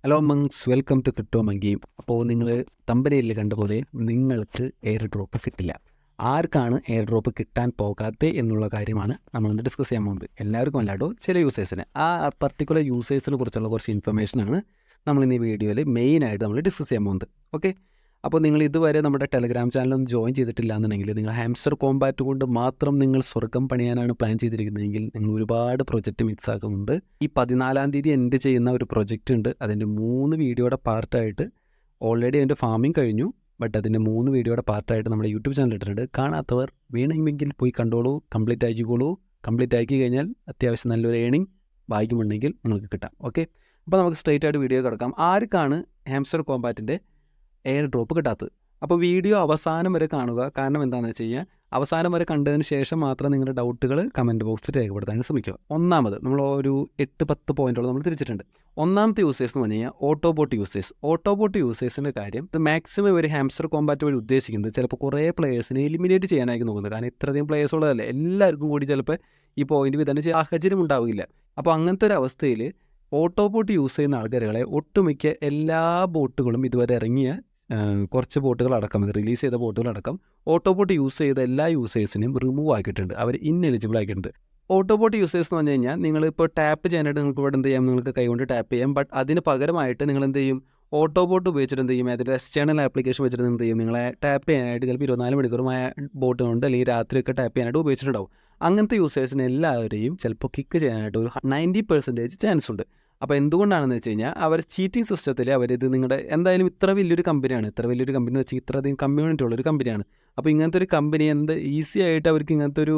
Hello മങ്സ്, welcome to Crypto Monkey. അപ്പോൾ നിങ്ങൾ തമ്പനയിൽ കണ്ട പോലെ നിങ്ങൾക്ക് എയർ ഡ്രോപ്പ് കിട്ടില്ല. ആർക്കാണ് എയർ ഡ്രോപ്പ് കിട്ടാൻ പോകാത്തത് എന്നുള്ള കാര്യമാണ് നമ്മളിന്ന് ഡിസ്കസ് ചെയ്യാൻ പോകുന്നത്. എല്ലാവർക്കും അല്ലാട്ടോ, ചില യൂസേഴ്സിന് ആ പർട്ടിക്കുലർ യൂസേഴ്സിനെ കുറിച്ചുള്ള കുറച്ച് ഇൻഫർമേഷനാണ് നമ്മളിന്ന് ഈ വീഡിയോയിൽ മെയിനായിട്ട് നമ്മൾ ഡിസ്കസ് ചെയ്യാൻ പോകുന്നത്. ഓക്കെ, അപ്പോൾ നിങ്ങൾ ഇതുവരെ നമ്മുടെ ടെലഗ്രാം ചാനലൊന്നും ജോയിൻ ചെയ്തിട്ടില്ല എന്നുണ്ടെങ്കിൽ, നിങ്ങൾ ഹാംസ്റ്റർ കോമ്പാറ്റ് കൊണ്ട് മാത്രം നിങ്ങൾ സ്വർഗം പണിയാനാണ് പ്ലാൻ ചെയ്തിരിക്കുന്നതെങ്കിൽ നിങ്ങൾ ഒരുപാട് പ്രൊജക്റ്റ് മിക്സ് ആക്കുന്നുണ്ട്. ഈ 14-ാം തീയതി എൻഡ് ചെയ്യുന്ന ഒരു പ്രൊജക്റ്റ് ഉണ്ട്. അതിൻ്റെ 3 വീഡിയോയുടെ പാർട്ടായിട്ട് ഓൾറെഡി അതിൻ്റെ ഫാമിംഗ് കഴിഞ്ഞു. ബട്ട് അതിൻ്റെ 3 വീഡിയോയുടെ പാർട്ടായിട്ട് നമ്മുടെ യൂട്യൂബ് ചാനൽ ഇട്ടിട്ടുണ്ട്. കാണാത്തവർ വേണമെങ്കിൽ പോയി കണ്ടോളൂ, കംപ്ലീറ്റ് ആക്കിക്കോളൂ. കംപ്ലീറ്റ് ആക്കി കഴിഞ്ഞാൽ അത്യാവശ്യം നല്ലൊരു ഏണിംഗ് ഭാഗ്യമുണ്ടെങ്കിൽ നിങ്ങൾക്ക് കിട്ടാം. ഓക്കെ, അപ്പോൾ നമുക്ക് സ്ട്രൈറ്റ് ആയിട്ട് വീഡിയോ കിടക്കാം. ആർക്കാണ് ഹാംസ്റ്റർ കോമ്പാറ്റിൻ്റെ എയർ ഡ്രോപ്പ് കിട്ടാത്തത്? അപ്പോൾ വീഡിയോ അവസാനം വരെ കാണുക. കാരണം എന്താണെന്ന് വെച്ച് കഴിഞ്ഞാൽ അവസാനം വരെ കണ്ടതിന് ശേഷം മാത്രം നിങ്ങളുടെ ഡൗട്ടുകൾ കമൻറ്റ് ബോക്സിൽ രേഖപ്പെടുത്താൻ ശ്രമിക്കുക. ഒന്നാമത് നമ്മൾ ഒരു 8-10 പോയിന്റുകൾ നമ്മൾ തിരിച്ചിട്ടുണ്ട്. ഒന്നാമത്തെ യൂസേഴ്സ് എന്ന് പറഞ്ഞു കഴിഞ്ഞാൽ ഓട്ടോബോട്ട് യൂസേഴ്സ്. ഓട്ടോബോട്ട് യൂസേഴ്സിൻ്റെ കാര്യം ഇത് മാക്സിമം ഒരു ഹാംസ്റ്റർ കോമ്പാറ്റ് വഴി ഉദ്ദേശിക്കുന്നത് ചിലപ്പോൾ കുറേ പ്ലേയേഴ്സിനെ എലിമിനേറ്റ് ചെയ്യാനായിരിക്കും നോക്കുന്നത്. കാരണം ഇത്രയധികം പ്ലേയേഴ്സ് ഉള്ളതല്ലേ, എല്ലാവർക്കും കൂടി ചിലപ്പോൾ ഈ പോയിന്റ് വിതരണം ചെയ്യാൻ സാഹചര്യം ഉണ്ടാവില്ല. അപ്പോൾ അങ്ങനത്തെ ഒരു അവസ്ഥയിൽ ഓട്ടോബോട്ട് യൂസ് ചെയ്യുന്ന ആൾക്കാരുകളെ ഒട്ടുമിക്ക എല്ലാ ബോട്ടുകളും ഇതുവരെ ഇറങ്ങിയ കുറച്ച് ബോട്ടുകളടക്കം, റിലീസ് ചെയ്ത ബോട്ടുകളടക്കം ഓട്ടോബോട്ട് യൂസ് ചെയ്ത എല്ലാ യൂസേഴ്സിനെയും റിമൂവ് ആക്കിയിട്ടുണ്ട്. അവർ ഇന്നെലിജിബിൾ ആക്കിയിട്ടുണ്ട്. ഓട്ടോബോട്ട് യൂസേഴ്സ് എന്ന് പറഞ്ഞു കഴിഞ്ഞാൽ നിങ്ങളിപ്പോൾ ടാപ്പ് ചെയ്യാനായിട്ട് നിങ്ങൾക്ക് ഇവിടെ എന്ത് ചെയ്യാം, നിങ്ങൾക്ക് കൈകൊണ്ട് ടാപ്പ് ചെയ്യാം. ബട്ട് അതിന് പകരമായിട്ട് നിങ്ങൾ എന്ത് ചെയ്യും, ഓട്ടോബോട്ട് ഉപയോഗിച്ചിട്ട് എന്ത് ചെയ്യും, അതിൻ്റെ എക്സ്റ്റേണൽ ആപ്ലിക്കേഷൻ വെച്ചിട്ട് എന്ത് ചെയ്യും, നിങ്ങളെ ടാപ്പ് ചെയ്യാനായിട്ട് ചിലപ്പോൾ 24 മണിക്കൂറുമായ ബോട്ടുകളുണ്ട്, അല്ലെങ്കിൽ രാത്രിയൊക്കെ ടാപ്പ് ചെയ്യാനായിട്ട് ഉപയോഗിച്ചിട്ടുണ്ടാവും. അങ്ങനത്തെ യൂസേഴ്സിനെ എല്ലാവരെയും ചിലപ്പോൾ കിക്ക് ചെയ്യാനായിട്ട് ഒരു 90% ചാൻസ് ഉണ്ട്. അപ്പോൾ എന്തുകൊണ്ടാണെന്ന് വെച്ച് കഴിഞ്ഞാൽ അവർ ചീറ്റിംഗ് സിസ്റ്റത്തിൽ അവരിത് നിങ്ങളുടെ എന്തായാലും ഇത്ര വലിയൊരു കമ്പനിയാണ്, ഇത്ര വലിയൊരു കമ്പനി എന്ന് വെച്ചാൽ ഇത്രയധികം കമ്മ്യൂണിറ്റി ഉള്ളൊരു കമ്പനിയാണ്. അപ്പോൾ ഇങ്ങനത്തെ ഒരു കമ്പനി ഈസി ആയിട്ട് അവർക്ക് ഇങ്ങനത്തെ ഒരു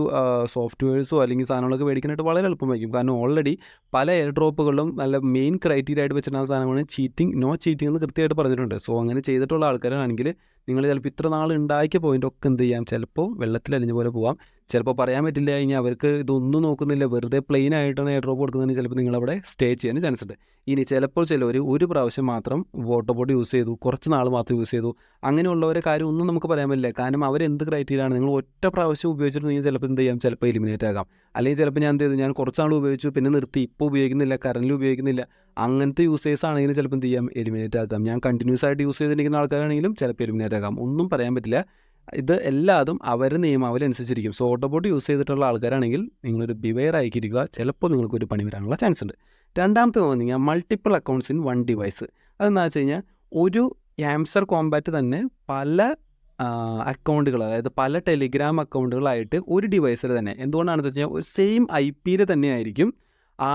സോഫ്റ്റ്വെയർസോ അല്ലെങ്കിൽ സാധനങ്ങളൊക്കെ മേടിക്കാനായിട്ട് വളരെ എളുപ്പമായിരിക്കും. കാരണം ഓൾറെഡി പല എയർ ഡ്രോപ്പുകളിലും നല്ല മെയിൻ ക്രൈറ്റീരിയ ആയിട്ട് വെച്ചിട്ടുള്ള സാധനമാണ് ചീറ്റിംഗ്, നോ ചീറ്റിംഗ് എന്ന് കൃത്യമായിട്ട് പറഞ്ഞിട്ടുണ്ട്. സോ അങ്ങനെ ചെയ്തിട്ടുള്ള ആൾക്കാരാണെങ്കിൽ നിങ്ങൾ ചിലപ്പോൾ ഇത്ര നാൾ ഉണ്ടാക്കിയ പോയിൻ്റൊക്കെ എന്ത് ചെയ്യാം, ചിലപ്പോൾ വെള്ളത്തിലലിഞ്ഞ പോലെ പോകാം. ചിലപ്പോൾ പറയാൻ പറ്റില്ല കഴിഞ്ഞാൽ അവർക്ക് ഇതൊന്നും നോക്കുന്നില്ല, വെറുതെ പ്ലെയിൻ ആയിട്ടാണ് എയർ ഡ്രോപ്പ് കൊടുക്കുന്നതിന് ചിലപ്പോൾ നിങ്ങളവിടെ സ്റ്റേ ചെയ്യാൻ ചാൻസ് ഉണ്ട്. ഇനി ചിലപ്പോൾ ഒരു പ്രാവശ്യം മാത്രം ഓട്ടോബോട്ട് യൂസ് ചെയ്തു, കുറച്ച് നാൾ മാത്രം യൂസ് ചെയ്തു, അങ്ങനെയുള്ളവരെ കാര്യം ഒന്നും നമുക്ക് പറയാൻ പറ്റില്ല. കാരണം അവരെന്ത് ക്രൈറ്റീരിയ ആണ്, നിങ്ങൾ ഒറ്റ പ്രാവശ്യം ഉപയോഗിച്ചിട്ടുണ്ടെങ്കിൽ ചിലപ്പോൾ എന്ത് ചെയ്യാം, ചിലപ്പോൾ എലിമിനേറ്റ് ആകാം. അല്ലെങ്കിൽ ചിലപ്പോൾ ഞാൻ എന്ത് ചെയ്തു, ഞാൻ കുറച്ച് നാൾ ഉപയോഗിച്ചു പിന്നെ നിർത്തി, ഇപ്പോൾ ഉപയോഗിക്കുന്നില്ല, കറൻറ്റിൽ ഉപയോഗിക്കുന്നില്ല. അങ്ങനത്തെ യൂസേഴ്സ് ആണെങ്കിലും ചിലപ്പോൾ എന്ത് ചെയ്യാം, എലിമിനേറ്റ് ആക്കാം. ഞാൻ കണ്ടിന്യൂസ് ആയിട്ട് യൂസ് ചെയ്തിരിക്കുന്ന ആൾക്കാരാണെങ്കിലും ചിലപ്പോൾ എലിമിനേറ്റ് ആകാം. ഒന്നും പറയാൻ പറ്റില്ല. ഇത് എല്ലാതും അവരുടെ നിയമാവലി അനുസരിച്ചിരിക്കും. സോ ഓട്ടോബോട്ട് യൂസ് ചെയ്തിട്ടുള്ള ആൾക്കാരാണെങ്കിൽ നിങ്ങളൊരു ബിവെയർ ആയിരിക്കുക, ചിലപ്പോൾ നിങ്ങൾക്കൊരു പണി വരാനുള്ള ചാൻസ് ഉണ്ട്. രണ്ടാമത്തെ പറഞ്ഞു കഴിഞ്ഞാൽ multiple accounts in one device. അതെന്താ വെച്ച് കഴിഞ്ഞാൽ ഒരു ഹാംസ്റ്റർ കോമ്പാറ്റ് തന്നെ പല അക്കൗണ്ടുകൾ, അതായത് പല ടെലിഗ്രാം അക്കൗണ്ടുകളായിട്ട് ഒരു ഡിവൈസിൽ തന്നെ, എന്തുകൊണ്ടാണെന്ന് വെച്ച് കഴിഞ്ഞാൽ ഒരു സെയിം IP തന്നെയായിരിക്കും ആ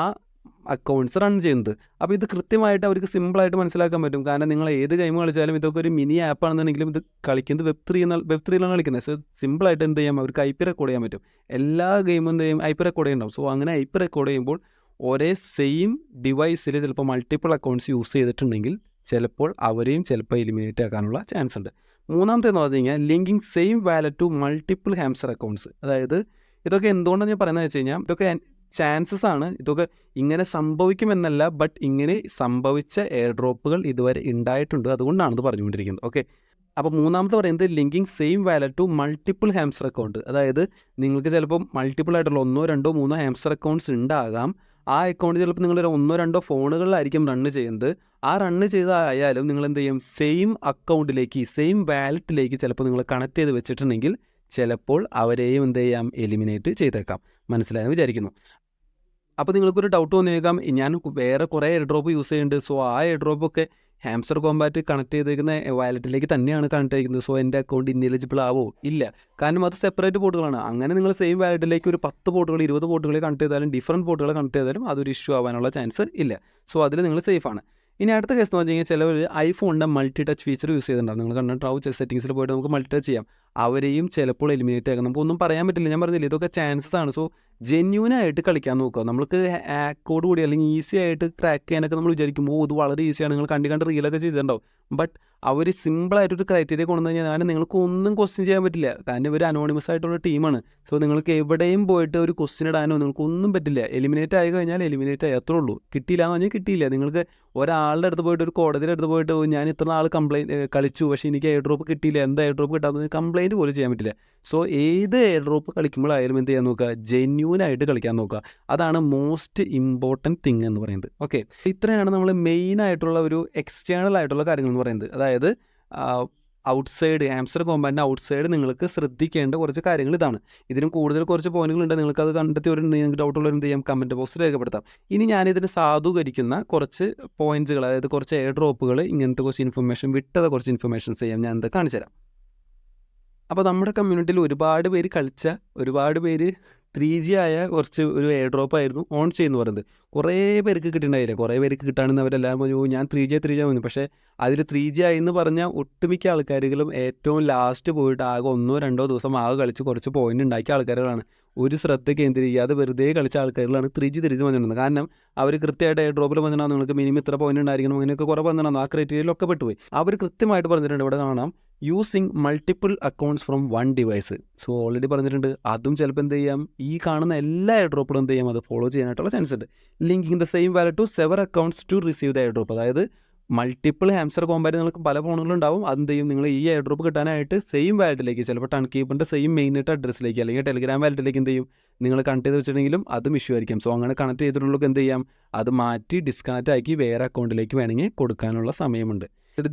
അക്കൗണ്ട്സ് റൺ ചെയ്യുന്നത്. അപ്പോൾ ഇത് കൃത്യമായിട്ട് അവർക്ക് സിമ്പിളായിട്ട് മനസ്സിലാക്കാൻ പറ്റും. കാരണം നിങ്ങൾ ഏത് ഗെയിം കളിച്ചാലും ഇതൊക്കെ ഒരു മിനി ആപ്പാണെന്നുണ്ടെങ്കിലും ഇത് കളിക്കുന്നത് വെബ്3യിലാണ് കളിക്കുന്നത്. സോ സിമ്പിളായിട്ട് എന്ത് ചെയ്യാം, അവർക്ക് IP റെക്കോർഡ് ചെയ്യാൻ പറ്റും. എല്ലാ ഗെയിമും എന്ത് ചെയ്യും, IP റെക്കോർഡ് ചെയ്യുന്നുണ്ടാവും. സോ അങ്ങനെ IP റെക്കോർഡ് ചെയ്യുമ്പോൾ ഒരേ സെയിം ഡിവൈസിൽ ചിലപ്പോൾ മൾട്ടിപ്പിൾ അക്കൗണ്ട്സ് യൂസ് ചെയ്തിട്ടുണ്ടെങ്കിൽ ചിലപ്പോൾ അവരെയും ചിലപ്പോൾ എലിമിനേറ്റ് ആക്കാനുള്ള ചാൻസ് ഉണ്ട്. മൂന്നാമത്തെ എന്ന് പറഞ്ഞു കഴിഞ്ഞാൽ linking same wallet to multiple hamster accounts. അതായത് ഇതൊക്കെ എന്തുകൊണ്ടാണ് ഞാൻ പറയുന്നത് വെച്ച് കഴിഞ്ഞാൽ ഇതൊക്കെ ചാൻസസ് ആണ്. ഇതൊക്കെ ഇങ്ങനെ സംഭവിക്കുമെന്നല്ല, ബട്ട് ഇങ്ങനെ സംഭവിച്ച എയർ ഡ്രോപ്പുകൾ ഇതുവരെ ഉണ്ടായിട്ടുണ്ട്. അതുകൊണ്ടാണ് ഇത് പറഞ്ഞുകൊണ്ടിരിക്കുന്നത്. ഓക്കെ, അപ്പോൾ മൂന്നാമത്തെ പറയുന്നത് linking same wallet to multiple hamster account. അതായത് നിങ്ങൾക്ക് ചിലപ്പോൾ മൾട്ടിപ്പിൾ ആയിട്ടുള്ള 1, 2, 3 ഹാംസ്റ്റർ അക്കൗണ്ട്സ് ഉണ്ടാകാം. ആ അക്കൗണ്ട് ചിലപ്പോൾ നിങ്ങൾ 1, 2 ഫോണുകളിലായിരിക്കും റണ്ണ് ചെയ്യുന്നത്. ആ റണ്ണ് ചെയ്തായാലും നിങ്ങൾ എന്ത് ചെയ്യും, സെയിം അക്കൗണ്ടിലേക്ക്, സെയിം വാലറ്റിലേക്ക് ചിലപ്പോൾ നിങ്ങൾ കണക്ട് ചെയ്ത് വെച്ചിട്ടുണ്ടെങ്കിൽ ചിലപ്പോൾ അവരെയും എന്ത് ചെയ്യാം, എലിമിനേറ്റ് ചെയ്തേക്കാം. മനസ്സിലായെന്ന് വിചാരിക്കുന്നു. അപ്പോൾ നിങ്ങൾക്കൊരു ഡൗട്ട് തോന്നിയേക്കാം, ഞാൻ വേറെ കുറേ എയർ ഡ്രോപ്പ് യൂസ് ചെയ്യുന്നുണ്ട്. സോ ആ എയർ ഡ്രോപ്പൊക്കെ ഹാംസ്റ്റർ കോമ്പാറ്റ് കണക്ട് ചെയ്തേക്കുന്ന വാലറ്റിലേക്ക് തന്നെയാണ് കണക്ട് ചെയ്യുന്നത്. സോ എൻ്റെ അക്കൗണ്ട് ഇന്നെലിജിബിൾ ആവോ? ഇല്ല, കാരണം അത് സെപ്പറേറ്റ് പോർട്ടുകളാണ്. അങ്ങനെ നിങ്ങൾ സെയിം വാലറ്റിലേക്ക് ഒരു 10 പോർട്ടുകൾ 20 പോർട്ടുകളെ കണക്ട് ചെയ്താലും ഡിഫറൻറ്റ് പോർട്ടുകളെ കണക്ട് ചെയ്താലും അതൊരു ഇഷ്യൂ ആവാനുള്ള ചാൻസ് ഇല്ല. സോ അതിൽ നിങ്ങൾ സേഫാണ്. ഇനി അടുത്ത കേസ് എന്ന് പറഞ്ഞു കഴിഞ്ഞാൽ ചിലവർ ഐഫോണിൻ്റെ മൾട്ടി ടച്ച് ഫീച്ചർ യൂസ് ചെയ്തിട്ടുണ്ടാവും. നിങ്ങൾ കണ്ടിട്ടുണ്ടാവും, സെറ്റിംഗ്സിൽ പോയിട്ട് നമുക്ക് മൾട്ടി ടച്ച് ചെയ്യാം. അവരെയും ചിലപ്പോൾ എലിമിനേറ്റ് ആക്കാം. നമുക്കൊന്നും പറയാൻ പറ്റില്ല. ഞാൻ പറഞ്ഞില്ല, ഇതൊക്കെ ചാൻസസ് ആണ്. സോ ജെന്യൂനായിട്ട് കളിക്കാൻ നോക്കുക. നമുക്ക് ഹാക്കോട് കൂടി അല്ലെങ്കിൽ ഈസി ആയിട്ട് ക്രാക്ക് ചെയ്യാനൊക്കെ നമ്മൾ വിചാരിക്കുമ്പോൾ ഇത് വളരെ ഈസിയാണ്, നിങ്ങൾ കണ്ട് റീലൊക്കെ ചെയ്തിട്ടുണ്ടാവും. ബട്ട് അവർ സിമ്പിളായിട്ടൊരു ക്രൈറ്റീരിയ കൊണ്ടുവന്നു കഴിഞ്ഞാൽ നിങ്ങൾക്ക് ഒന്നും ക്വസ്റ്റ്യൻ ചെയ്യാൻ പറ്റില്ല. കാരണം ഇവർ അനോണിമസ് ആയിട്ടുള്ള ടീമാണ്. സോ നിങ്ങൾക്ക് എവിടെയും പോയിട്ട് ഒരു ക്വസ്റ്റ്യൻ ഇടാനോ നിങ്ങൾക്ക് ഒന്നും പറ്റില്ല. എലിമിനേറ്റ് ആയി കഴിഞ്ഞാൽ എലിമിനേറ്റ് ആയി, അത്രേ ഉള്ളൂ. കിട്ടിയില്ല എന്ന് പറഞ്ഞാൽ കിട്ടിയില്ല. നിങ്ങൾക്ക് ഒരാളുടെ അടുത്ത് പോയിട്ട്, ഒരു കോടതിയുടെ അടുത്ത് പോയിട്ട് ഞാൻ ഇത്ര നാൾ കളിച്ചു, പക്ഷേ എനിക്ക് എയർ ഡ്രോപ്പ് കിട്ടിയില്ല, എന്താ എയർ ഡ്രോപ്പ് കിട്ടാത്തത് കംപ്ലയിൻറ്റ് കംപ്ലൈൻറ്റ് പോലും ചെയ്യാൻ പറ്റില്ല. സോ ഏത് എയർ ഡ്രോപ്പ് കളിക്കുമ്പോഴായാലും എന്ത് ചെയ്യാൻ നോക്കുക, ജെന്യൂനായിട്ട് കളിക്കാൻ നോക്കുക. അതാണ് മോസ്റ്റ് ഇമ്പോർട്ടൻറ്റ് തിങ് എന്ന് പറയുന്നത്. ഓക്കെ, ഇത്രയാണ് നമ്മൾ മെയിനായിട്ടുള്ള ഒരു എക്സ്റ്റേണൽ ആയിട്ടുള്ള കാര്യങ്ങൾ എന്ന് പറയുന്നത്. അതായത് ഔട്ട്സൈഡ് ഹാംസ്റ്റർ കോമ്പാറ്റിൻ്റെ ഔട്ട്സൈഡ് നിങ്ങൾക്ക് ശ്രദ്ധിക്കേണ്ട കുറച്ച് കാര്യങ്ങൾ ഇതാണ്. ഇതിനും കൂടുതൽ കുറച്ച് പോയിന്റുകളുണ്ട്. നിങ്ങൾക്ക് അത് കണ്ടെത്തി ഒരു നിങ്ങൾക്ക് ഡൗട്ടുള്ളവർ എന്ത് ചെയ്യാം, കമൻറ്റ് ബോക്സിൽ രേഖപ്പെടുത്താം. ഇനി ഞാനിതിന് സാധൂകരിക്കുന്ന കുറച്ച് പോയിന്റ്സുകൾ, അതായത് കുറച്ച് എയർ ഡ്രോപ്പുകൾ, ഇങ്ങനത്തെ കുറച്ച് ഇൻഫർമേഷൻ വിട്ടത് കുറച്ച് ഇൻഫർമേഷൻസ് ചെയ്യാം. ഞാൻ എന്താ കാണിച്ചു തരാം. അപ്പോൾ നമ്മുടെ കമ്മ്യൂണിറ്റിയിൽ ഒരുപാട് പേര് കളിച്ച, ഒരുപാട് പേര് 3G ആയ കുറച്ച് ഒരു എയർ ഡ്രോപ്പ് ആയിരുന്നു ഓൺ ചെയ്യുന്നു പറയുന്നത്. കുറേ പേർക്ക് കിട്ടിയിട്ടുണ്ടായില്ല. കുറേ പേർക്ക് കിട്ടാണെന്ന് അവരെല്ലാം പറഞ്ഞു ഞാൻ 3G പറഞ്ഞു. പക്ഷേ അതിൽ 3G ആയി എന്ന് പറഞ്ഞാൽ ഒട്ടുമിക്ക ആൾക്കാരുകളും ഏറ്റവും ലാസ്റ്റ് പോയിട്ട് ആകെ 1-2 ദിവസം ആകെ കളിച്ച് കുറച്ച് പോയിന്റ് ഉണ്ടാക്കിയ ആൾക്കാരുകളാണ്. ഒരു ശ്രദ്ധ കേന്ദ്രീകരിക്കാതെ വെറുതെ കളിച്ച ആൾക്കാരുകളാണ് 3G പറഞ്ഞിരുന്നത്. കാരണം അവർ കൃത്യമായിട്ട് എയർ ഡ്രോപ്പിൽ പറഞ്ഞിട്ടുണ്ടോ നിങ്ങൾക്ക് മിനിമം ഇത്ര പോയിന്റ് ഉണ്ടായിരിക്കണം, അങ്ങനെയൊക്കെ കുറേ പറഞ്ഞിട്ടുണ്ടോ, ആ ക്രൈറ്റീരിയയിലൊക്കെ പെട്ടുപോയി. അവർ കൃത്യമായിട്ട് പറഞ്ഞിട്ടുണ്ട്. ഇവിടെ കാണാം using multiple accounts from one device. So already പറഞ്ഞിട്ടുണ്ട്. അതും ചിലപ്പോൾ എന്ത് ചെയ്യാം, ഈ കാണുന്ന എല്ലാ എയർ ഡ്രോപ്പുകളും എന്ത് ചെയ്യാം, അത് ഫോളോ ചെയ്യാനായിട്ടുള്ള ചാൻസ് ഉണ്ട്. Linking the same wallet to several accounts to receive the airdrop. അതായത് മൾട്ടിപ്പിൾ ഹാംസ്റ്റർ കോമ്പാറ്റ് നിങ്ങൾക്ക് പല ഫോണുകളുണ്ടാവും. അതെന്ത് ചെയ്യും, നിങ്ങൾ ഈ എയർ ഡ്രോപ്പ് കിട്ടാനായിട്ട് സെയിം വാലറ്റിലേക്ക്, ചിലപ്പോൾ ടൺ കീപ്പറിൻ്റെ സെയിം മെയിനായിട്ട് അഡ്രസ്സിലേക്ക് അല്ലെങ്കിൽ ടെലിഗ്രാം വാലറ്റിലേക്ക് എന്ത് ചെയ്യും, നിങ്ങൾ കണക്ട് ചെയ്ത് വെച്ചിട്ടുണ്ടെങ്കിലും അതും ഇഷ്യൂ ആയിരിക്കും. സോ അങ്ങനെ കണക്ട് ചെയ്തിട്ടുള്ളവർക്ക് എന്ത് ചെയ്യാം, അത് മാറ്റി ഡിസ്കണക്റ്റ് ആക്കി വേറെ അക്കൗണ്ടിലേക്ക് വേണമെങ്കിൽ കൊടുക്കാനുള്ള സമയമുണ്ട്.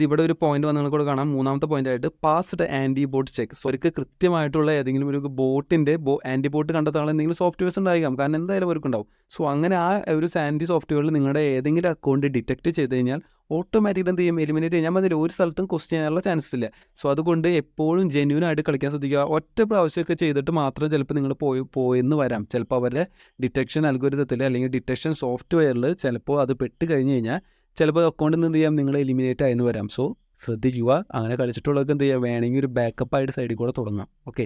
ഇവിടെ ഒരു പോയിന്റ് വന്ന് നിങ്ങൾക്ക് കാണാം. 3ാമത്തെ പോയിന്റ് ആയിട്ട് passed anti bot check. So അവർക്ക് കൃത്യമായിട്ടുള്ള ഏതെങ്കിലും ഒരു ബോട്ടിൻ്റെ ആൻറ്റി ബോട്ട് കണ്ടെത്താനുള്ള എന്തെങ്കിലും സോഫ്റ്റ്വെയർസ് ഉണ്ടായിരിക്കാം. കാരണം എന്തായാലും അവർക്കുണ്ടാവും. സോ അങ്ങനെ ആ ഒരു ആൻറ്റി സോഫ്റ്റ്വെയറിൽ നിങ്ങളുടെ ഏതെങ്കിലും അക്കൗണ്ട് ഡിറ്റക്ട് ചെയ്ത് കഴിഞ്ഞാൽ ഓട്ടോമാറ്റിക്കലി എന്ത് ചെയ്യും, എലിമിനേറ്റ് ചെയ്യാൻ മതി. ഒരു സ്ഥലത്തും ക്വസ്റ്റ്യൻ ചെയ്യാനുള്ള ചാൻസ് ഇല്ല. സോ അതുകൊണ്ട് എപ്പോഴും ജെന്യൂനായിട്ട് കളിക്കാൻ ശ്രദ്ധിക്കുക. ഒറ്റ പ്രാവശ്യമൊക്കെ ചെയ്തിട്ട് മാത്രം ചിലപ്പോൾ നിങ്ങൾ പോയെന്ന് വരാം. ചിലപ്പോൾ അവരുടെ ഡിറ്റക്ഷൻ അൽഗോരിതത്തിൽ അല്ലെങ്കിൽ ഡിറ്റക്ഷൻ സോഫ്റ്റ്വെയറിൽ ചിലപ്പോൾ അത് പെട്ട് കഴിഞ്ഞ് കഴിഞ്ഞാൽ ചിലപ്പോൾ അക്കൗണ്ടിൽ നിന്ന് എന്ത് ചെയ്യാം, നിങ്ങൾ എലിമിനേറ്റ് ആയെന്ന് വരാം. സോ ശ്രദ്ധിക്കുക. അങ്ങനെ കളിച്ചിട്ടുള്ളവർക്ക് എന്ത് ചെയ്യുക, വേണമെങ്കിൽ ഒരു ബാക്കപ്പായിട്ട് സൈഡിൽ കൂടെ തുടങ്ങാം. ഓക്കെ,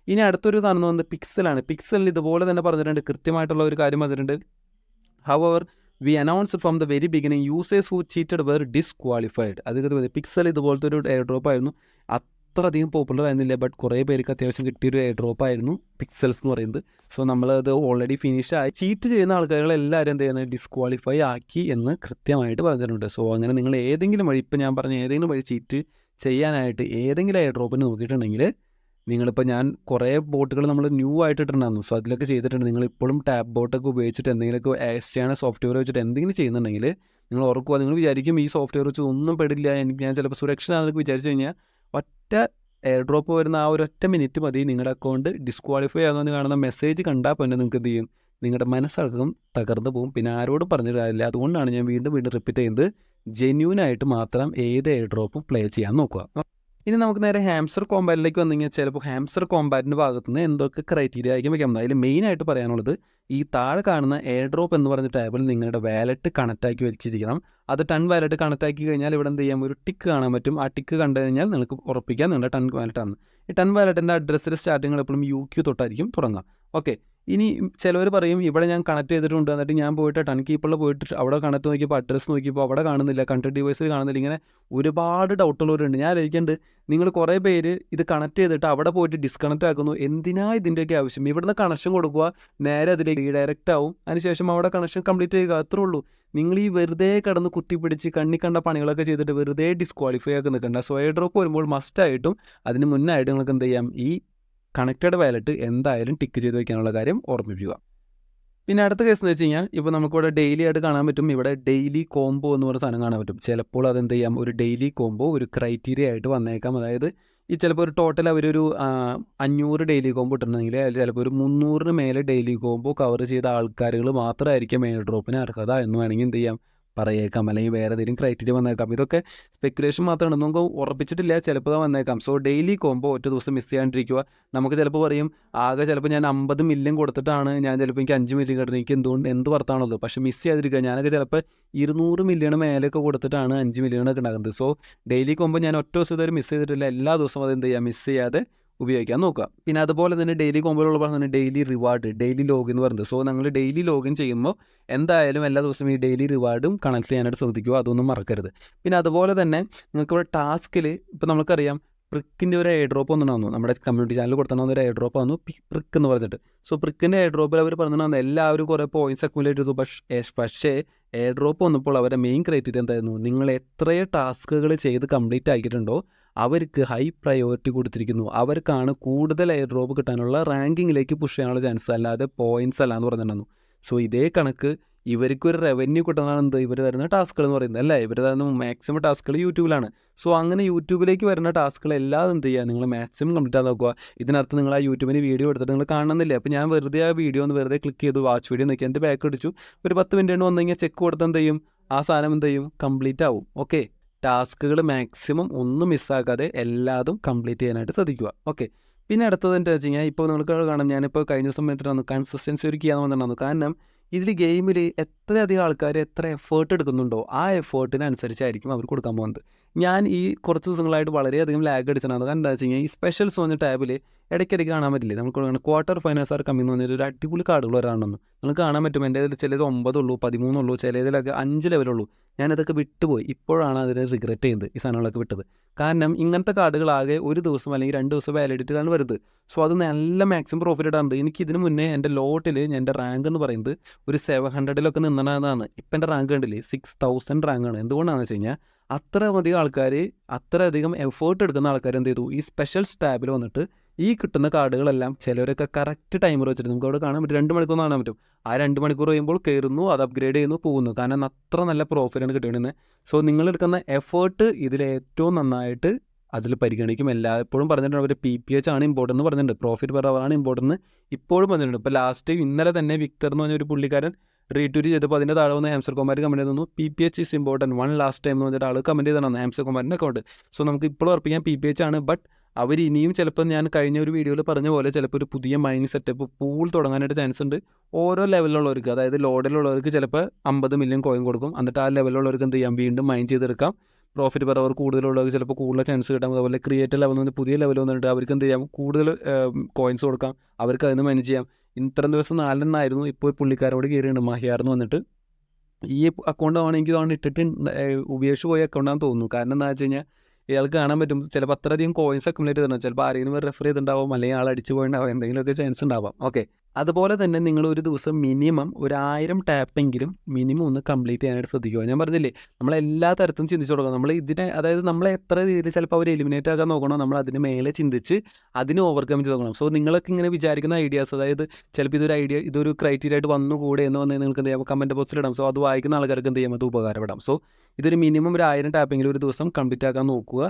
ഇനി അടുത്തൊരു സാധനം വന്നത് പിക്സലാണ്. പിക്സലിൽ ഇതുപോലെ തന്നെ പറഞ്ഞിട്ടുണ്ട്, കൃത്യമായിട്ടുള്ള ഒരു കാര്യം പറഞ്ഞിട്ടുണ്ട്. However we announce from the very beginning users who cheated were disqualified. അത് പിക്സൽ ഇതുപോലത്തെ ഒരു എയർ ഡ്രോപ്പ് ആയിരുന്നു. അത്ര അധികം പോപ്പുലർ ആയിരുന്നില്ല, ബട്ട് കുറേ പേർക്ക് അത്യാവശ്യം കിട്ടിയൊരു എയർ ഡ്രോപ്പ് ആയിരുന്നു പിക്സൽസ് എന്ന് പറയുന്നത്. സോ നമ്മളത് ഓൾറെഡി ഫിനിഷ് ആയി. ചീറ്റ് ചെയ്യുന്ന ആൾക്കാരെല്ലാവരും എന്ത് ചെയ്യുന്നത്, ഡിസ്ക്വാളിഫൈ ആക്കി എന്ന് കൃത്യമായിട്ട് പറഞ്ഞിട്ടുണ്ട്. സോ അങ്ങനെ നിങ്ങൾ ഏതെങ്കിലും വഴി, ഇപ്പം ഞാൻ പറഞ്ഞ ഏതെങ്കിലും വഴി ചീറ്റ് ചെയ്യാനായിട്ട് ഏതെങ്കിലും എയർ ഡ്രോപ്പിന് നോക്കിയിട്ടുണ്ടെങ്കിൽ, നിങ്ങളിപ്പോൾ ഞാൻ കുറേ ബോട്ടുകൾ നമ്മൾ ന്യൂ ആയിട്ട് ഇട്ടിട്ടുണ്ടായിരുന്നു. സോ അതിലൊക്കെ ചെയ്തിട്ടുണ്ട്. നിങ്ങളിപ്പോഴും ടാപ്പ് ബോട്ടൊക്കെ ഉപയോഗിച്ചിട്ട് എന്തെങ്കിലുമൊക്കെ എക്സ്റ്റേണൽ സോഫ്റ്റ്വെയർ വെച്ചിട്ട് എന്തെങ്കിലും ചെയ്യുന്നുണ്ടെങ്കിൽ നിങ്ങൾ ഓർക്കുക, നിങ്ങൾ വിചാരിക്കും ഈ സോഫ്റ്റ്വെയർ വെച്ച് ഒന്നും പെടില്ല, ഞാൻ ചിലപ്പോൾ സുരക്ഷയാണെന്നൊക്കെ വിചാരിച്ചു കഴിഞ്ഞാൽ ഒറ്റ എയർ ഡ്രോപ്പ് വരുന്ന ആ ഒരൊറ്റ മിനിറ്റ് മതി നിങ്ങളുടെ അക്കൗണ്ട് ഡിസ്ക്വാളിഫൈ ആകുമെന്ന് കാണുന്ന മെസ്സേജ് കണ്ടാൽ പിന്നെ നിങ്ങൾക്ക് എന്ത് ചെയ്യും, നിങ്ങളുടെ മനസ്സടക്കം തകർന്നു പോകും. പിന്നെ ആരോടും പറഞ്ഞിട്ട് കാര്യമില്ല. അതുകൊണ്ടാണ് ഞാൻ വീണ്ടും റിപ്പീറ്റ് ചെയ്യുന്നത്, ജെന്യൂനായിട്ട് മാത്രം ഏത് എയർ ഡ്രോപ്പും പ്ലേ ചെയ്യാൻ നോക്കുക. ഇനി നമുക്ക് നേരെ ഹാംസ്റ്റർ കോമ്പാറ്റിലേക്ക് വന്നു കഴിഞ്ഞാൽ ചിലപ്പോൾ ഹാംസ്റ്റർ കോമ്പാറ്റിൻ്റെ ഭാഗത്തുനിന്ന് എന്തൊക്കെ ക്രൈറ്റീരിയ ആയിരിക്കും വയ്ക്കാം. അതിൽ മെയിനായിട്ട് പറയാനുള്ളത്, ഈ താഴെ കാണുന്ന എയർ ഡ്രോപ്പ് എന്ന് പറഞ്ഞ ടാബിൽ നിങ്ങളുടെ വാലറ്റ് കണക്റ്റ് ആക്കി വെച്ചിരിക്കണം. അത് ടൺ വാലറ്റ് കണക്റ്റ് ആക്കി കഴിഞ്ഞാൽ ഇവിടെ എന്ത് ചെയ്യാം, ഒരു ടിക്ക് കാണാൻ പറ്റും. ആ ടിക്ക് കണ്ടു കഴിഞ്ഞാൽ നിങ്ങൾക്ക് ഉറപ്പിക്കാം നിങ്ങളുടെ ടൺ വാലറ്റ് ആണ്. ഈ ടൺ വാലറ്റിൻ്റെ അഡ്രസ്സിൽ സ്റ്റാർട്ടിങ്ങൾ എപ്പോഴും UQ തൊട്ടായിരിക്കും തുടങ്ങുക. ഓക്കെ, ഇനി ചിലവർ പറയും ഇവിടെ ഞാൻ കണക്ട് ചെയ്തിട്ടുണ്ട്, എന്നിട്ട് ഞാൻ പോയിട്ട് ടൺ കീപ്പറിൽ പോയിട്ട് അവിടെ കണക്ട് നോക്കിയപ്പോൾ അഡ്രസ്സ് നോക്കിയപ്പോൾ അവിടെ കാണുന്നില്ല, കണക്ട് ഡിവൈസിൽ കാണുന്നില്ല. ഇങ്ങനെ ഒരുപാട് ഡൗട്ടുള്ളവരുണ്ട്. ഞാൻ ആലോചിക്കുന്നുണ്ട്, നിങ്ങൾ കുറേ പേര് ഇത് കണക്ട് ചെയ്തിട്ട് അവിടെ പോയിട്ട് ഡിസ്കണക്റ്റ് ആക്കുന്നു. എന്തിനാ ഇതിൻ്റെയൊക്കെ ആവശ്യം? ഇവിടുന്ന് കണക്ഷൻ കൊടുക്കുക, നേരെ അതിലേക്ക് റീഡയറക്റ്റ് ആവും. അതിനുശേഷം അവിടെ കണക്ഷൻ കംപ്ലീറ്റ് ചെയ്യുക, അത്രേ ഉള്ളൂ. നിങ്ങൾ ഈ വെറുതെ കടന്ന് കുത്തിപ്പിടിച്ച് കണ്ണി കണ്ട പണികളൊക്കെ ചെയ്തിട്ട് വെറുതെ ഡിസ്ക്വാളിഫൈ ആക്കി നിൽക്കണ്ട. സോ എയർ ഡ്രോപ്പ് വരുമ്പോൾ മസ്റ്റായിട്ടും അതിന് മുന്നായിട്ട് നിങ്ങൾക്ക് എന്ത് ചെയ്യാം, ഈ കണക്റ്റഡ് വാലറ്റ് എന്തായാലും ടിക്ക് ചെയ്ത് വയ്ക്കാനുള്ള കാര്യം ഓർമ്മിപ്പിക്കുക. പിന്നെ അടുത്ത കേസ് എന്ന് വെച്ച് കഴിഞ്ഞാൽ, ഇപ്പോൾ നമുക്കിവിടെ ഡെയിലി ആയിട്ട് കാണാൻ പറ്റും, ഇവിടെ ഡെയിലി കോംബോ എന്ന് പറഞ്ഞ സാധനം കാണാൻ പറ്റും. ചിലപ്പോൾ അതെന്ത് ചെയ്യാം, ഒരു ഡെയിലി കോംബോ ഒരു ക്രൈറ്റീരിയ ആയിട്ട് വന്നേക്കാം. അതായത് ഈ ചിലപ്പോൾ ഒരു ടോട്ടൽ അവരൊരു 500 ഡെയിലി കോംബോ ഇട്ടിട്ടുണ്ടെങ്കിൽ ചിലപ്പോൾ ഒരു 300 മേലെ ഡെയിലി കോംബോ കവർ ചെയ്ത ആൾക്കാരുകൾ മാത്രമായിരിക്കും എയർ ഡ്രോപ്പിന് അർഹത എന്ന് വേണമെങ്കിൽ എന്ത് ചെയ്യാം, പറയേക്കാം. അല്ലെങ്കിൽ വേറെ ഏതെങ്കിലും ക്രൈറ്റീരിയ വന്നേക്കാം. ഇതൊക്കെ സ്പെക്കുലേഷൻ മാത്രമാണ്, നമുക്ക് ഉറപ്പിച്ചിട്ടില്ല, ചിലപ്പോൾ വന്നേക്കാം. സോ ഡെയിലി കോംബോ ഒറ്റ ദിവസം മിസ് ചെയ്യാണ്ടിരിക്കുക. നമുക്ക് ചിലപ്പോൾ പറയും ആകെ ചിലപ്പോൾ ഞാൻ 50 മില്യൺ കൊടുത്തിട്ടാണ് ഞാൻ ചിലപ്പോൾ എനിക്ക് 5 മില്യൺ കിട്ടുന്നത്, എനിക്ക് എന്ത് വർത്താണുള്ളത്. പക്ഷേ മിസ് ചെയ്യാതിരിക്കുക. ഞാനൊക്കെ ചിലപ്പോൾ 200 മില്യൺ മേലൊക്കെ കൊടുത്തിട്ടാണ് 5 മില്യണൊക്കെ ഉണ്ടാകുന്നത്. സോ ഡെയിലി കോംബോ ഞാൻ ഒറ്റ ദിവസം ഇതുവരെ മിസ് ചെയ്തിട്ടില്ല. എല്ലാ ദിവസവും അത് എന്ത് ചെയ്യുക, മിസ് ചെയ്യാതെ ഉപയോഗിക്കാൻ നോക്കുക. പിന്നെ അതുപോലെ തന്നെ ഡെയിലി കോമ്പോയിലുള്ള പറഞ്ഞാൽ ഡെയിലി റിവാർഡ്, ഡെയിലി ലോഗിൻ എന്ന് പറയുന്നത്. സോ നിങ്ങൾ ഡെയിലി ലോഗിൻ ചെയ്യുമ്പോൾ എന്തായാലും എല്ലാ ദിവസവും ഈ ഡെയിലി റിവാർഡും കണക്ട് ചെയ്യാനായിട്ട് ശ്രദ്ധിക്കുക, അതൊന്നും മറക്കരുത്. പിന്നെ അതുപോലെ തന്നെ നിങ്ങൾക്ക് ഇവിടെ ടാസ്കിൽ ഇപ്പോൾ നമുക്കറിയാം പ്രിക്കിൻ്റെ ഒരു എയർ ഡ്രോപ്പ് വന്നിട്ടുണ്ടായിരുന്നു, നമ്മുടെ കമ്മ്യൂണിറ്റി ചാനൽ കൊടുത്തിട്ടുണ്ടാകുന്ന ഒരു എയർ ഡ്രോപ്പ് വന്നു പ്രിക്ക് എന്ന് പറഞ്ഞിട്ട്. സോ പ്രിക്കിൻ്റെ എയർ ഡ്രോപ്പിൽ അവർ പറഞ്ഞിട്ടുണ്ടാകുന്നത് എല്ലാവരും കുറേ പോയിന്റ്സ് അക്യുമുലേറ്റ് ചെയ്തു. പക്ഷേ എയർ ഡ്രോപ്പ് വന്നപ്പോൾ അവരുടെ മെയിൻ ക്രൈറ്റീരിയ എന്തായിരുന്നു, നിങ്ങൾ എത്രയോ ടാസ്കുകൾ ചെയ്ത് കംപ്ലീറ്റ് ആക്കിയിട്ടുണ്ടോ അവർക്ക് ഹൈ പ്രയോറിറ്റി കൊടുത്തിരിക്കുന്നു, അവർക്കാണ് കൂടുതൽ എയർ ഡ്രോപ്പ് കിട്ടാനുള്ള റാങ്കിങ്ങിലേക്ക് പുഷ് ചെയ്യാനുള്ള ചാൻസ്, അല്ലാതെ പോയിന്റ്സ് അല്ല എന്ന് പറഞ്ഞിട്ടുണ്ടായിരുന്നു. സോ ഇതേ കണക്ക് ഇവർക്കൊരു റവന്യൂ കിട്ടുന്നതാണ് എന്ത്, ഇവർ തരുന്ന ടാസ്കുകൾ എന്ന് പറയുന്നത് അല്ലേ. ഇവർ തരുന്ന മാക്സിമം ടാസ്കുകൾ യൂട്യൂബിലാണ്. സോ അങ്ങനെ യൂട്യൂബിലേക്ക് വരുന്ന ടാസ്കുകൾ എല്ലാം എന്ത് ചെയ്യുക, നിങ്ങൾ മാക്സിമം കംപ്ലീറ്റ് ആക്കി നോക്കുക. ഇതിനർത്ഥം നിങ്ങൾ ആ യൂട്യൂബിന് വീഡിയോ എടുത്തിട്ട് നിങ്ങൾ കാണുന്നില്ല. അപ്പോൾ ഞാൻ വെറുതെ ആ വീഡിയോ ഒന്ന് വെറുതെ ക്ലിക്ക് ചെയ്തു, വാച്ച് വീഡിയോ നോക്കി എൻ്റെ ബാക്ക് അടിച്ചു, ഒരു 10 മിനിറ്റ് വന്നു കഴിഞ്ഞാൽ ചെക്ക് കൊടുത്ത് എന്ത് ചെയ്യും, ആ സാധനം എന്ത് ചെയ്യും, കംപ്ലീറ്റ് ആവും. ഓക്കെ, ടാസ്കുകൾ മാക്സിമം ഒന്നും മിസ്സാക്കാതെ എല്ലാതും കംപ്ലീറ്റ് ചെയ്യാനായിട്ട് ശ്രദ്ധിക്കുക. ഓക്കെ, പിന്നെ അടുത്തത് എന്താ വെച്ച് കഴിഞ്ഞാൽ, ഇപ്പോൾ നിങ്ങൾക്ക് കാണാം, ഞാനിപ്പോൾ കഴിഞ്ഞ സമയത്ത് കൺസിസ്റ്റൻസി ഒരു ചെയ്യാൻ വന്നിട്ടുണ്ടായിരുന്നു. കാരണം ഇതിൽ ഗെയിമിൽ എത്രയധികം ആൾക്കാർ എത്ര എഫേർട്ട് എടുക്കുന്നുണ്ടോ ആ എഫേർട്ടിനനുസരിച്ചായിരിക്കും അവർ കൊടുക്കാൻ പോകുന്നത്. ഞാൻ ഈ കുറച്ച് ദിവസങ്ങളായിട്ട് വളരെയധികം ലാഗ് അടിച്ചിട്ടുണ്ടായിരുന്നു. കാരണം എന്താ വെച്ച് കഴിഞ്ഞാൽ ഈ സ്പെഷ്യൽസ് പറഞ്ഞ ടാബിൽ ഇടയ്ക്കിടയ്ക്ക് കാണാൻ പറ്റില്ലേ, നമുക്ക് ക്വാർട്ടർ ഫൈനൽസ് ആർ കമ്മിങ് എന്ന് പറഞ്ഞൊരു ഒരു അടിപൊളി കാർഡുകൾ വരാണെന്ന് നിങ്ങൾക്ക് കാണാൻ പറ്റും. എൻ്റെ ഇതിൽ ചിലത് 9 ഉള്ളൂ, 13 ഉള്ളൂ, ചിലതിലൊക്കെ 5 ലെവലുള്ളൂ. ഞാനതൊക്കെ വിട്ടുപോയി. ഇപ്പോഴാണ് അതിനെ റിഗ്രറ്റ് ചെയ്യുന്നത്, ഈ സാധനങ്ങളൊക്കെ വിട്ടത്. കാരണം ഇങ്ങനത്തെ കാർഡുകളാകെ ഒരു ദിവസം അല്ലെങ്കിൽ 2 ദിവസം വാലിഡിറ്റിയിലാണ് വരുന്നത്. സോ അത് നല്ല മാക്സിമം പ്രോഫിറ്റ് ഇടാറുണ്ട്. എനിക്ക് ഇതിന് മുന്നേ എൻ്റെ ലോട്ടിൽ എൻ്റെ റാങ്ക് എന്ന് പറയുന്നത് ഒരു 700-ലൊക്കെ നിന്നതാണ്. ഇപ്പം എൻ്റെ റാങ്ക് കണ്ടില്ലേ 6000 റാങ്കാണ്. എന്തുകൊണ്ടാണെന്ന് വെച്ച് കഴിഞ്ഞാൽ അത്രയധികം ആൾക്കാർ, അത്രയധികം എഫേർട്ട് എടുക്കുന്ന ആൾക്കാർ എന്ത് ചെയ്തു, ഈ സ്പെഷ്യൽ ടാബിൽ വന്നിട്ട് ഈ കിട്ടുന്ന കാർഡുകളെല്ലാം ചിലവരൊക്കെ കറക്റ്റ് ടൈമർ വെച്ചിട്ട് നമുക്ക് അവിടെ കാണാൻ പറ്റും, 2 മണിക്കൂർ കാണാൻ പറ്റും. ആ 2 മണിക്കൂർ കഴിയുമ്പോൾ കയറുന്നു, അത് അപ്ഗ്രേഡ് ചെയ്യുന്നു, പോകുന്നു. കാരണം അത്ര നല്ല പ്രോഫിറ്റാണ് കിട്ടിയിരുന്നത്. സോ നിങ്ങളെടുക്കുന്ന എഫേർട്ട് ഇതിലേറ്റവും നന്നായിട്ട് അതിൽ പരിഗണിക്കും. എപ്പോഴും പറഞ്ഞിട്ടുണ്ട് അവർ PPH ആണ് ഇമ്പോർട്ടൻ്റ് എന്ന് പറഞ്ഞിട്ടുണ്ട്, പ്രോഫിറ്റ് പെർ അവർ ആണ് ഇമ്പോർട്ടൻ്റ് ഇപ്പോഴും പറഞ്ഞിട്ടുണ്ട്. ഇപ്പോൾ ലാസ്റ്റ് ഇന്നലെ തന്നെ വിക്ടർ എന്ന് പറഞ്ഞൊരു പുള്ളിക്കാരൻ റീട്വീറ്റ് ചെയ്തപ്പോൾ അതിൻ്റെ താഴെ വന്ന് ഹാംസ്റ്റർ കുമാർ കമൻറ്റ് തന്നു, PPH is important one last time എന്ന് പറഞ്ഞിട്ട് ആൾ കമൻറ്റ് ചെയ്തതാണ് ഹാംസ്റ്റർ കുമാറിൻ്റെ അക്കൗണ്ട്. സോ നമുക്ക് ഇപ്പോൾ ഉറപ്പിക്കാൻ PPH ആണ്. ബട്ട് അവർ ഇനിയും ചിലപ്പോൾ ഞാൻ കഴിഞ്ഞ ഒരു വീഡിയോയിൽ പറഞ്ഞ പോലെ ചിലപ്പോൾ ഒരു പുതിയ മൈനിങ് സെറ്റപ്പ് പൂൾ തുടങ്ങാനായിട്ട് ചാൻസ് ഉണ്ട്. ഓരോ ലെവലിലുള്ളവർക്ക്, അതായത് ലോഡിലുള്ളവർക്ക് ചിലപ്പോൾ 50 മില്യൺ കോയിൻ കൊടുക്കും. എന്നിട്ട് ആ ലെവലിലുള്ളവർക്ക് എന്ത് ചെയ്യാം, വീണ്ടും മൈൻ ചെയ്തെടുക്കാം. പ്രോഫിറ്റ് പെർ അവർ കൂടുതലുള്ളവർക്ക് ചിലപ്പോൾ കൂടുതൽ ചാൻസ് കിട്ടാം. അതുപോലെ ക്രിയേറ്റർ ലെവൽ നിന്ന് പുതിയ ലെവൽ വന്നിട്ട് അവർക്ക് എന്ത് ചെയ്യാം, കൂടുതൽ കോയിൻസ് കൊടുക്കാം, അവർക്ക് അതിന് മൈൻ ചെയ്യാം. ഇത്രയും ദിവസം 4 എണ്ണമായിരുന്നു, ഇപ്പോൾ പുള്ളിക്കാരോട് കയറിയുണ്ട് മഹിയാർന്ന് വന്നിട്ട്. ഈ അക്കൗണ്ട് ആണ് എനിക്ക് തോന്നുന്നു ഇട്ടിട്ട് ഉപേക്ഷിച്ച് പോയ അക്കൗണ്ടാണെന്ന് തോന്നുന്നു. കാരണം എന്താ വെച്ച് കഴിഞ്ഞാൽ ഇയാൾക്ക് കാണാൻ പറ്റും ചിലപ്പോൾ അത്രയധികം കോയിൻസ് അക്യുമുലേറ്റ് ചെയ്തിട്ടുണ്ടാവും. ചിലപ്പോൾ ആരെങ്കിലും റെഫർ ചെയ്തിട്ടുണ്ടാവും, അല്ലെങ്കിൽ ആൾ അടിച്ചു പോയിട്ടുണ്ടാവും, എന്തെങ്കിലുമൊക്കെ ചാൻസ് ഉണ്ടാവാം. ഓക്കെ, അതുപോലെ തന്നെ നിങ്ങൾ ഒരു ദിവസം മിനിമം 1000 ടാപ്പെങ്കിലും മിനിമം ഒന്ന് കംപ്ലീറ്റ് ചെയ്യാനായിട്ട് ശ്രദ്ധിക്കുക. ഞാൻ പറഞ്ഞില്ലേ, നമ്മളെല്ലാ തരത്തിലും ചിന്തിച്ചു കൊടുക്കണം. നമ്മൾ ഇതിനെ, അതായത് നമ്മളെ എത്ര രീതിയിൽ ചിലപ്പോൾ അവർ എലിമിനേറ്റ് ആക്കാൻ നോക്കണോ, നമ്മൾ അതിന് മേലെ ചിന്തിച്ച് അതിന് ഓവർകം ചെയ്ത് നോക്കണം. സോ നിങ്ങളൊക്കെ ഇങ്ങനെ വിചാരിക്കുന്ന ഐഡിയാസ്, അതായത് ചിലപ്പോൾ ഇതൊരു ക്രൈറ്റീരിയ ആയിട്ട് വന്നുകൂടെ എന്ന് വന്നാൽ നിങ്ങൾക്ക് എന്ത് ചെയ്യാം, കമൻറ്റ് ബോക്സിൽ ഇടാം. സോ അത് വായിക്കുന്ന ആൾക്കാർക്ക് എന്ത് ചെയ്യാം, അത് ഉപകാരപ്പെടാം. സോ ഇതൊരു മിനിമം 1000 ടാപ്പെങ്കിലും ഒരു ദിവസം കംപ്ലീറ്റ് ആക്കാൻ നോക്കുക.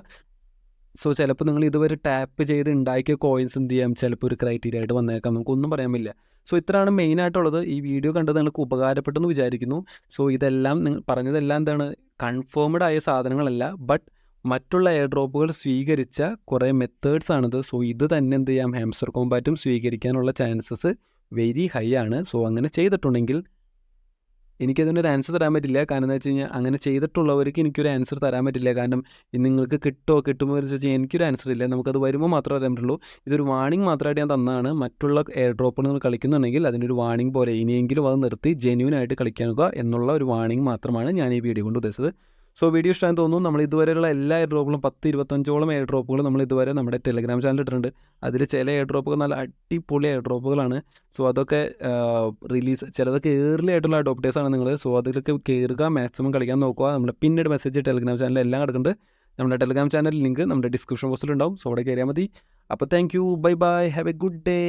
സോ ചിലപ്പോൾ നിങ്ങൾ ഇതുവരെ ടാപ്പ് ചെയ്ത് ഉണ്ടാക്കിയ കോയിൻസ് എന്ത് ചെയ്യാം, ചിലപ്പോൾ ഒരു ക്രൈറ്റീരിയ ആയിട്ട് വന്നേക്കാം, നമുക്കൊന്നും പറയാൻ പറ്റില്ല. സോ ഇത്രയാണ് മെയിനായിട്ടുള്ളത്. ഈ വീഡിയോ കണ്ടത് നിങ്ങൾക്ക് ഉപകാരപ്പെട്ടെന്ന് വിചാരിക്കുന്നു. സോ ഇതെല്ലാം നിങ്ങൾ പറഞ്ഞതെല്ലാം എന്താണ്, കൺഫേംഡ് ആയ സാധനങ്ങളല്ല, ബട്ട് മറ്റുള്ള എയർ ഡ്രോപ്പുകൾ സ്വീകരിച്ച കുറേ മെത്തേഡ്സ് ആണിത്. സോ ഇത് തന്നെ എന്ത് ചെയ്യാം, ഹാംസ്റ്റർ കോമ്പാറ്റും സ്വീകരിക്കാനുള്ള ചാൻസസ് വെരി ഹൈ ആണ്. സോ അങ്ങനെ ചെയ്തിട്ടുണ്ടെങ്കിൽ എനിക്കതിനൊരു ആൻസർ തരാൻ പറ്റില്ല. കാരണം എന്താ വെച്ച് കഴിഞ്ഞാൽ അങ്ങനെ ചെയ്തിട്ടുള്ളവർക്ക് എനിക്കൊരു ആൻസർ തരാൻ പറ്റില്ല. കാരണം നിങ്ങൾക്ക് കിട്ടുമോ എന്ന് വെച്ചാൽ എനിക്കൊരു ആൻസർ ഇല്ല. നമുക്കത് വരുമ്പോൾ മാത്രമേ അറിയാൻ പറ്റുള്ളൂ. ഇതൊരു വാണിംഗ് മാത്രമായിട്ട് ഞാൻ തന്നതാണ്. മറ്റുള്ള എയർ ഡ്രോപ്പുകൾ നിങ്ങൾ കളിക്കുന്നുണ്ടെങ്കിൽ അതിനൊരു വാണിംഗ് പോലെ ഇനിയെങ്കിലും അത് നിർത്തി ജെന്യൂനായിട്ട് കളിക്കുക എന്നുള്ള ഒരു വാണിംഗ് മാത്രമാണ് ഞാൻ ഈ വീഡിയോ കൊണ്ട് ഉദ്ദേശിച്ചത്. സോ വീഡിയോ ഇഷ്ടമാണെന്ന് തോന്നുന്നു. നമ്മൾ ഇതുവരെയുള്ള എല്ലാ എയർ ഡ്രോപ്പുകളും 10-25ഓളം എയർ ഡ്രോപ്പുകൾ നമ്മൾ ഇതുവരെ നമ്മുടെ ടെലഗ്രാം ചാനൽ ഇട്ടിട്ടുണ്ട്. അതിൽ ചില എയർ ഡ്രോപ്പുകൾ നല്ല അടിപൊളി എയർ ഡ്രോപ്പുകളാണ്. സോ അതൊക്കെ ചിലതൊക്കെ ഏർലി ആയിട്ടുള്ള അഡോപ്റ്റേഴ്സാണ് നിങ്ങൾ. സോ അതിലൊക്കെ കയറുക, മാക്സിമം കളിക്കാൻ നോക്കുക. നമ്മുടെ പിന്നീട് മെസ്സേജ് ടെലഗ്രാം ചാനൽ എല്ലാം കിടക്കുന്നുണ്ട്. നമ്മുടെ ടെലഗ്രാം ചാനൽ ലിങ്ക് നമ്മുടെ ഡിസ്ക്രിപ്ഷൻ ബോക്സിൽ ഉണ്ടാവും. സോ അവിടെ കയറിയാൽ മതി. അപ്പോൾ thank you, bye bye, have A good day.